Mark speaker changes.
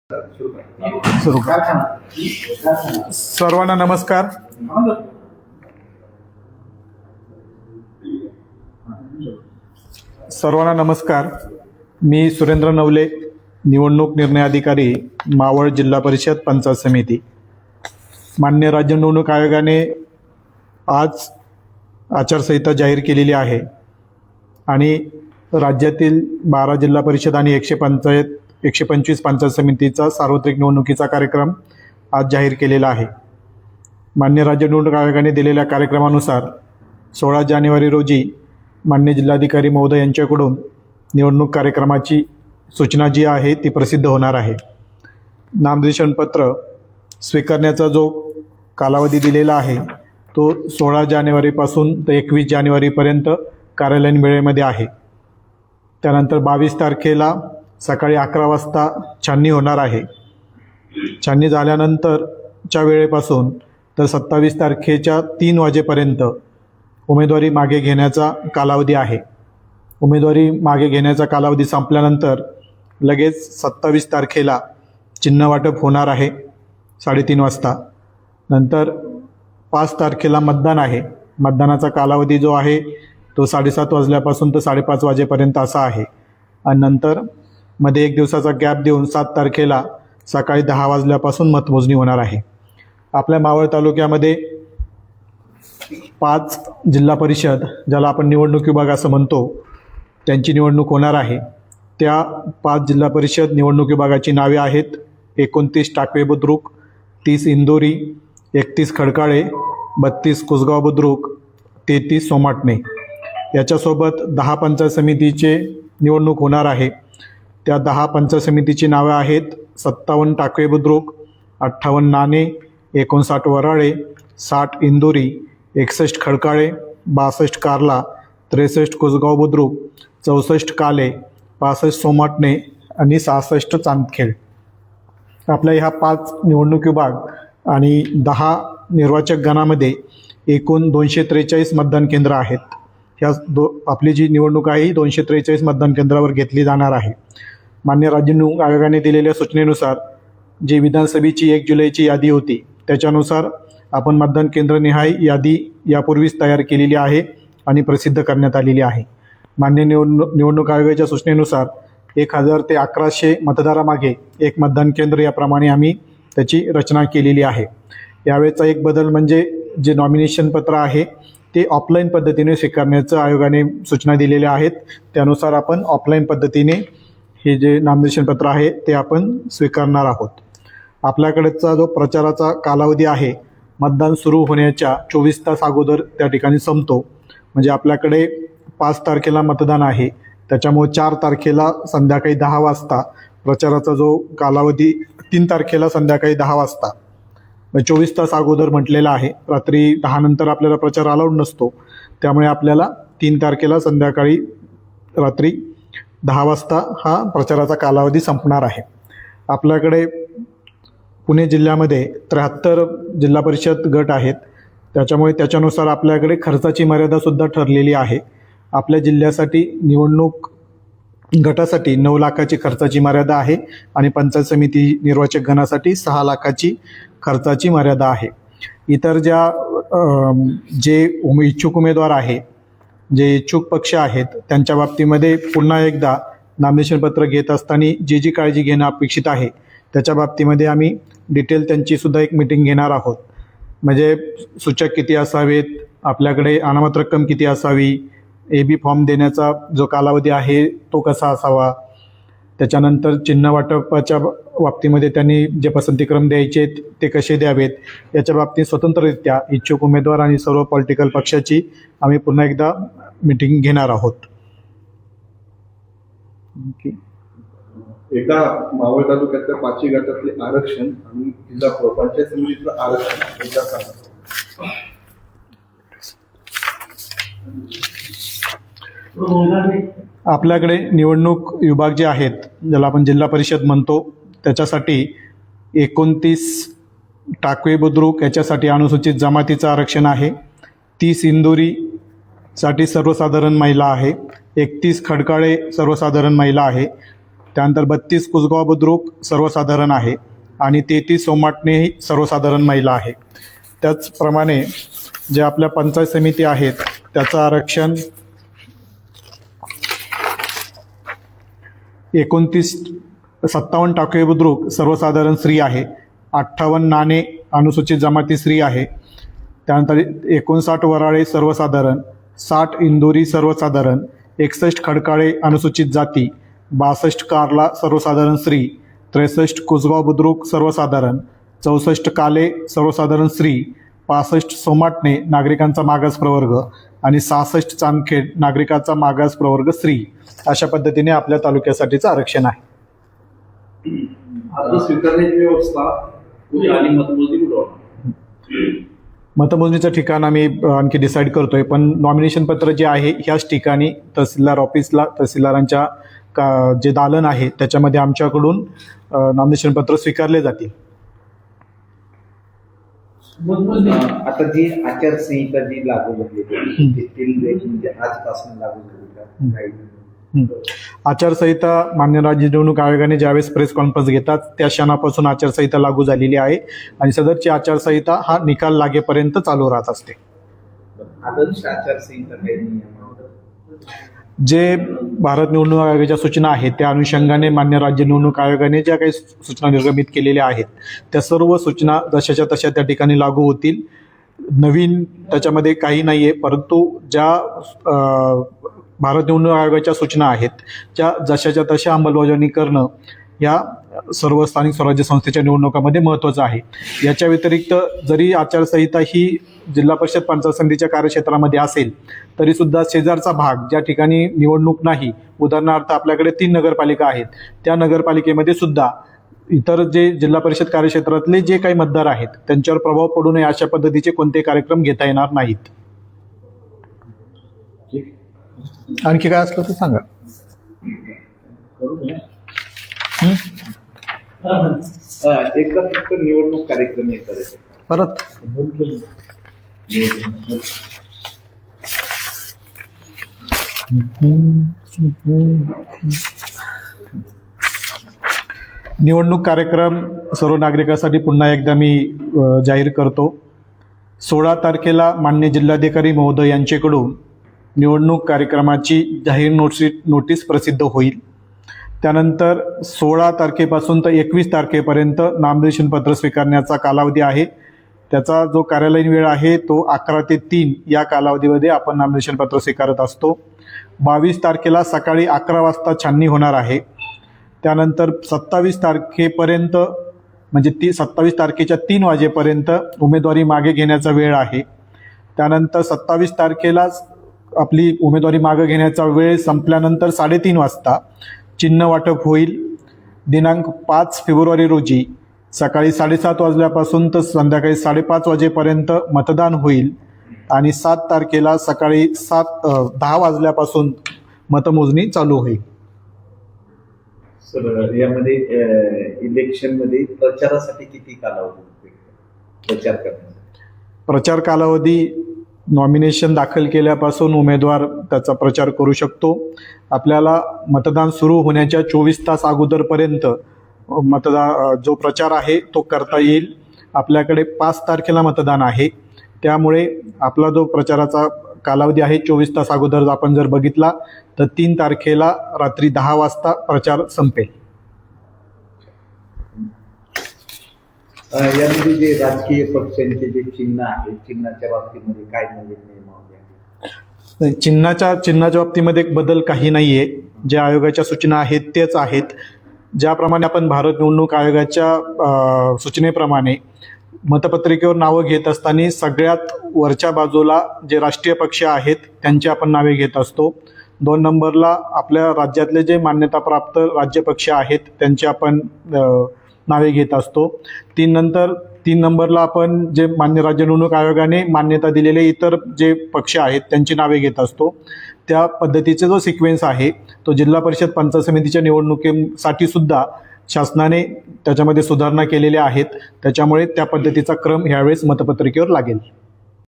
Speaker 1: सुरू कर. सर्वांना नमस्कार. मी सुरेंद्र नवले, निवडणूक निर्णय अधिकारी, मावळ जिल्हा परिषद पंचायत समिती. मान्य राज्य निवडणूक आयोगाने आज आचारसंहिता जाहीर केलेली आहे आणि राज्यातील 12 जिल्हा परिषद आणि 125 पंचायत समितीचा सार्वत्रिक निवडणुकीचा कार्यक्रम आज जाहीर केलेला आहे. मान्य राज्य निवडणूक आयोगाने दिलेल्या कार्यक्रमानुसार 16 जानेवारी रोजी मान्य जिल्हाधिकारी महोदय यांच्याकडून निवडणूक कार्यक्रमाची सूचना जी आहे ती प्रसिद्ध होणार आहे. नामनिर्देशन पत्र स्वीकारण्याचा जो कालावधी दिलेला आहे तो 16 जानेवारीपासून ते 21 जानेवारीपर्यंत कार्यालयीन वेळेमध्ये आहे. त्यानंतर 22 तारखेला सकाळी 11 वाजता छाननी होणार आहे. छाननी झाल्यानंतरच्या वेळेपासून तर 27 तारखेच्या 3 वाजेपर्यंत उमेदवारी मागे घेण्याचा कालावधी आहे. उमेदवारी मागे घेण्याचा कालावधी संपल्यानंतर लगेच 27 तारखेला चिन्ह वाटप होणार आहे 3:30 वाजता. नंतर 5 तारखेला मतदान आहे. मतदानाचा कालावधी जो आहे तो 7:30 वाजल्यापासून तर 5:30 वाजेपर्यंत असा आहे. आणि नंतर मध्ये 1 दिवसाचा गॅप देऊन 7 तारखेला सकाळी 10 वाजल्यापासून मतमोजणी होणार आहे. आपल्या मावळ तालुक्यामध्ये 5 जिल्हा परिषद, ज्याला आपण निवडणूक विभाग असं म्हणतो, त्यांची निवडणूक होणार आहे. त्या 5 जिल्हा परिषद निवडणूक विभागाची नावे आहेत: 29 टाकवे बुद्रुक, 30 इंदोरी, 31 खडकाळे, 32 कुसगाव बुद्रुक, 33 सोमाटणे. याच्यासोबत 10 पंचायत समितीचे निवडणूक होणार आहे. त्या 10 पंचायत समितीची नावे आहेत: 57 टाकवे बुद्रुक, 58 नाणे, 59 वराळे, 60 इंदोरी, 61 खडकाळे, 62 कार्ला, 63 कुसगाव बुद्रुक, 64 काले, 65 सोमाटणे आणि 66 चांदखेड. आपल्या ह्या 5 निवडणूक विभाग आणि 10 निर्वाचक गणामध्ये एकूण 243 मतदान केंद्र आहेत. ह्या आपली जी निवडणूक आहे ही 243 मतदान केंद्रावर घेतली जाणार आहे. मान्य राज्य निवडणूक आयोगाने दिलेल्या सूचनेनुसार जी विधानसभेची 1 जुलैची यादी होती त्याच्यानुसार आपण मतदान केंद्रनिहाय यादी यापूर्वीच तयार केलेली आहे आणि प्रसिद्ध करण्यात आलेली आहे. मान्य निवडणूक आयोगाच्या सूचनेनुसार 1000 ते 1100 मतदारामागे एक मतदान केंद्र याप्रमाणे आम्ही त्याची रचना केलेली आहे. यावेळेचा एक बदल म्हणजे जे नॉमिनेशन पत्र आहे ते ऑफलाईन पद्धतीने स्वीकारण्याचं आयोगाने सूचना दिलेल्या आहेत. त्यानुसार आपण ऑफलाईन पद्धतीने हे जे नामनिर्देशन पत्र आहे ते आपण स्वीकारणार आहोत. आपल्याकडचा जो प्रचाराचा कालावधी आहे मतदान सुरू होण्याच्या 24 तास अगोदर त्या ठिकाणी संपतो. म्हणजे आपल्याकडे 5 तारखेला मतदान आहे, त्याच्यामुळे 4 तारखेला संध्याकाळी 10 वाजता प्रचाराचा जो कालावधी 3 तारखेला संध्याकाळी 10 वाजता 24 तास अगोदर म्हटलेला आहे. रात्री 10 नंतर आपल्याला प्रचार अलाउड नसतो, त्यामुळे आपल्याला 3 तारखेला संध्याकाळी रात्री 10 वाजता हा प्रचाराचा कालावधी संपणार आहे. आपल्याकडे पुणे जिल्ह्यामध्ये 73 जिल्हा परिषद गट आहेत, त्याच्यामुळे त्याच्यानुसार आपल्याकडे खर्चाची मर्यादासुद्धा ठरलेली आहे. आपल्या जिल्ह्यासाठी निवडणूक गटासाठी 9 लाखाची खर्चाची मर्यादा आहे आणि पंचायत समिती निर्वाचक गणासाठी 6 लाखाची खर्चाची मर्यादा आहे. इतर जे इच्छुक उमेदवार आहे, जे इच्छुक पक्ष आहेत, त्यांच्या बाबतीमध्ये पुन्हा एकदा नामनिर्देशन पत्र घेत असताना जी काळजी घेणं अपेक्षित आहे त्याच्या बाबतीमध्ये आम्ही डिटेल त्यांची सुद्धा एक मीटिंग घेणार आहोत. म्हणजे सूचक किती असावेत, आपल्याकडे अनामत रक्कम किती असावी, AB फॉर्म देण्याचा जो कालावधी आहे तो कसा असावा, त्याच्यानंतर चिन्ह वाटपाच्या बाबतीमध्ये त्यांनी जे पसंतीक्रम द्यायचे ते कसे द्यावेत, याच्या बाबतीत स्वतंत्ररित्या इच्छुक उमेदवार आणि सर्व पॉलिटिकल पक्षाची आम्ही पुन्हा एकदा मीटिंग घेणार आहोत.
Speaker 2: एकदा मावळ तालुक्यातल्या 5 गटातले आरक्षण आणि जिल्हा पंचायत समितीचं आरक्षण एकदा सांगा.
Speaker 1: आपल्याकडे निवडणूक विभाग जे आहेत, ज्याला आपण जिल्हा परिषद म्हणतो, त्याच्यासाठी 29 टाकवे बुद्रुक याच्यासाठी अनुसूचित जमातीचं आरक्षण आहे. 30 इंदोरीसाठी सर्वसाधारण महिला आहे. 31 खडकाळे सर्वसाधारण महिला आहे. त्यानंतर 32 कुसगाव बुद्रुक सर्वसाधारण आहे आणि 33 सोमाटणे ही सर्वसाधारण महिला आहे. त्याचप्रमाणे जे आपल्या पंचायत समिती आहेत त्याचं आरक्षण 57 टाकळी बुद्रुक सर्वसाधारण स्त्री आहे, 58 नाणे अनुसूचित जमाती स्त्री आहे, त्यानंतर 59 वराळे सर्वसाधारण, 60 इंदोरी सर्वसाधारण, 61 खडकाळे अनुसूचित जाती, 62 कार्ला सर्वसाधारण स्त्री, 63 कुसगाव बुद्रुक सर्वसाधारण, 64 काले सर्वसाधारण स्त्री, 65 सोमाटणे नागरिकांचा मागास प्रवर्ग आणि 66 चांदखेड नागरिकांचा मागास प्रवर्ग स्त्री, अशा पद्धतीने आपल्या तालुक्यासाठीचं आरक्षण आहे.
Speaker 2: आता स्वीकारण्याची व्यवस्था कुठे आणि मतमोजणी कुठं होणार?
Speaker 1: मतमोजणीचं ठिकाण आम्ही आणखी डिसाईड करतोय, पण नॉमिनेशन पत्र जे आहे ह्याच ठिकाणी तहसीलदार ऑफिसला तहसीलदारांच्या जे दालन आहे त्याच्यामध्ये आमच्याकडून नॉमिनेशन पत्र स्वीकारले जातील.
Speaker 3: आता जी आचारसंहिता जी लागू झाली म्हणजे आजपासून लागू झाली
Speaker 1: आचारसंहिता मान्य राज्य निवडणूक आयोगाने ज्यावेळेस प्रेस कॉन्फरन्स घेतात त्या क्षणापासून आचारसंहिता लागू झालेली आहे आणि सदरची आचारसंहिता हा निकाल लागेपर्यंत चालू राहत असते.
Speaker 3: आदर्श आचारसंहिता काही नियमावली
Speaker 1: जे भारत निवडणूक आयोगाच्या सूचना आहेत त्या अनुषंगाने मान्य राज्य निवडणूक आयोगाने ज्या काही सूचना निर्गमित केलेल्या आहेत त्या सर्व सूचना जशाच्या तशा त्या ठिकाणी लागू होतील. नवीन त्याच्यामध्ये काही नाही आहे, परंतु ज्या भारत निवडणूक आयोगाच्या सूचना आहेत त्या जशाच्या तशा अंमलबजावणी करणं या सर्व स्थानिक स्वराज्य संस्थेच्या निवडणुकामध्ये महत्त्वाचं आहे. याच्या व्यतिरिक्त जरी आचारसंहिता ही जिल्हा परिषद पंचायत समितीच्या कार्यक्षेत्रामध्ये असेल तरीसुद्धा शेजारचा भाग ज्या ठिकाणी निवडणूक नाही, उदाहरणार्थ आपल्याकडे 3 नगरपालिका आहेत, त्या नगरपालिकेमध्ये सुद्धा इतर जे जिल्हा परिषद कार्यक्षेत्रातले जे काही मतदार आहेत त्यांच्यावर प्रभाव पडू नये अशा पद्धतीचे कोणते कार्यक्रम घेता येणार नाहीत. आणखी काय असलं तर सांगा.
Speaker 3: एका फक्त निवडणूक कार्यक्रम हे करायचे
Speaker 1: परत निवडणूक कार्यक्रम सर्व नागरिकांसाठी पुन्हा एकदा मी जाहीर करतो. 16 तारखेला माननीय जिल्हाधिकारी महोदय यांच्याकडून निवडणूक कार्यक्रमाची जाहीर नोटीस प्रसिद्ध होईल. त्यानंतर 16 तारखेपासून तर 21 तारखेपर्यंत नामनिर्देशन पत्र स्वीकारण्याचा कालावधी आहे. त्याचा जो कार्यालयीन वेळ आहे तो 11 ते 3 या कालावधीमध्ये आपण नामनिर्देशन पत्र स्वीकारत असतो. 22 तारखेला सकाळी 11 वाजता छाननी होणार आहे. त्यानंतर 27 तारखेपर्यंत म्हणजे 27 तारखेच्या 3 वाजेपर्यंत उमेदवारी मागे घेण्याचा वेळ आहे. त्यानंतर 27 तारखेला आपली उमेदवारी मागे घेण्याचा वेळ संपल्यानंतर 3:30 वाजता चिन्ह वाटप होईल. दिनांक 5 फेब्रुवारी रोजी सकाळी 7:30 वाजल्यापासून तर संध्याकाळी 5:30 वाजेपर्यंत मतदान होईल आणि 7 तारखेला सकाळी 10 वाजल्यापासून मतमोजणी चालू होईल.
Speaker 3: सर यामध्ये इलेक्शनमध्ये प्रचारासाठी किती कालावधी प्रचार करण्यासाठी?
Speaker 1: प्रचार कालावधी नॉमिनेशन दाखल केल्यापासून उमेदवार त्याचा प्रचार करू शकतो. आपल्याला मतदान सुरू होण्याच्या 24 तास अगोदरपर्यंत जो प्रचार आहे तो करता येईल. आपल्याकडे 5 तारखेला मतदान आहे, त्यामुळे आपला जो प्रचाराचा कालावधी आहे 24 तास अगोदर आपण जर बघितला तर 3 तारखेला रात्री 10 वाजता प्रचार संपेल.
Speaker 3: यामध्ये जे राजकीय पक्षांचे जे चिन्ह आहे चिन्हाच्या बाबतीमध्ये काय नवीन नियमावली आहे?
Speaker 1: चिन्हाच्या बाबतीमध्ये बदल काही नाही आहे. ज्या आयोगाच्या सूचना आहेत तेच आहेत. ज्याप्रमाणे आपण भारत निवडणूक आयोगाच्या सूचनेप्रमाणे मतपत्रिकेवर नावं घेत असताना सगळ्यात वरच्या बाजूला जे राष्ट्रीय पक्ष आहेत त्यांची आपण नावे घेत असतो. 2 नंबरला आपल्या राज्यातले जे मान्यताप्राप्त राज्यपक्ष आहेत त्यांची आपण नावे घेत असतो. 3 नंबरला आपण जे मान्य राज्य निवडणूक आयोगाने मान्यता दिलेले इतर जे पक्ष आहेत त्यांची नावे घेत असतो. त्या पद्धतीचा जो सिक्वेन्स आहे तो जिल्हा परिषद पंचायत समितीच्या निवडणुकीसाठी सुद्धा शासनाने त्याच्यामध्ये सुधारणा केलेल्या आहेत. त्याच्यामुळे त्या पद्धतीचा क्रम ह्यावेळेस मतपत्रिकेवर लागेल.